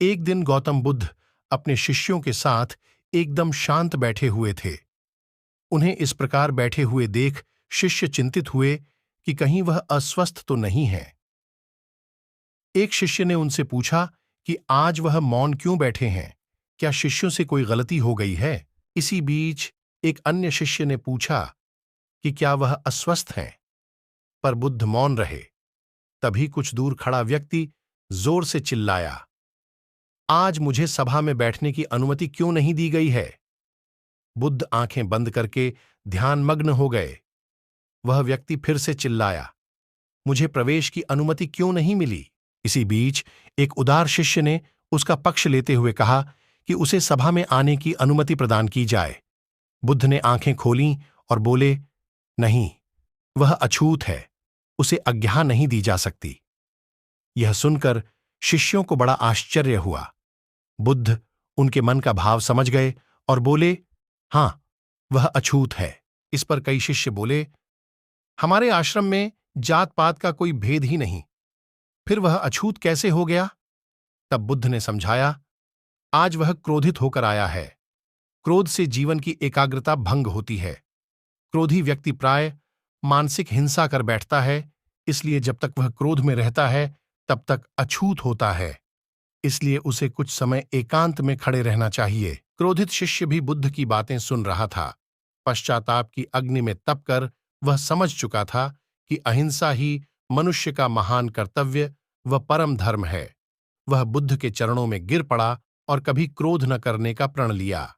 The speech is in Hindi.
एक दिन गौतम बुद्ध अपने शिष्यों के साथ एकदम शांत बैठे हुए थे। उन्हें इस प्रकार बैठे हुए देख शिष्य चिंतित हुए कि कहीं वह अस्वस्थ तो नहीं है। एक शिष्य ने उनसे पूछा कि आज वह मौन क्यों बैठे हैं, क्या शिष्यों से कोई गलती हो गई है। इसी बीच एक अन्य शिष्य ने पूछा कि क्या वह अस्वस्थ हैं, पर बुद्ध मौन रहे। तभी कुछ दूर खड़ा व्यक्ति जोर से चिल्लाया, आज मुझे सभा में बैठने की अनुमति क्यों नहीं दी गई है। बुद्ध आंखें बंद करके ध्यानमग्न हो गए। वह व्यक्ति फिर से चिल्लाया, मुझे प्रवेश की अनुमति क्यों नहीं मिली। इसी बीच एक उदार शिष्य ने उसका पक्ष लेते हुए कहा कि उसे सभा में आने की अनुमति प्रदान की जाए। बुद्ध ने आंखें खोलीं और बोले, नहीं, वह अछूत है, उसे आज्ञा नहीं दी जा सकती। यह सुनकर शिष्यों को बड़ा आश्चर्य हुआ। बुद्ध उनके मन का भाव समझ गए और बोले, हां, वह अछूत है। इस पर कई शिष्य बोले, हमारे आश्रम में जात पात का कोई भेद ही नहीं, फिर वह अछूत कैसे हो गया। तब बुद्ध ने समझाया, आज वह क्रोधित होकर आया है। क्रोध से जीवन की एकाग्रता भंग होती है। क्रोधी व्यक्ति प्राय मानसिक हिंसा कर बैठता है, इसलिए जब तक वह क्रोध में रहता है तब तक अछूत होता है। इसलिए उसे कुछ समय एकांत में खड़े रहना चाहिए। क्रोधित शिष्य भी बुद्ध की बातें सुन रहा था। पश्चाताप की अग्नि में तपकर वह समझ चुका था कि अहिंसा ही मनुष्य का महान कर्तव्य व परम धर्म है। वह बुद्ध के चरणों में गिर पड़ा और कभी क्रोध न करने का प्रण लिया।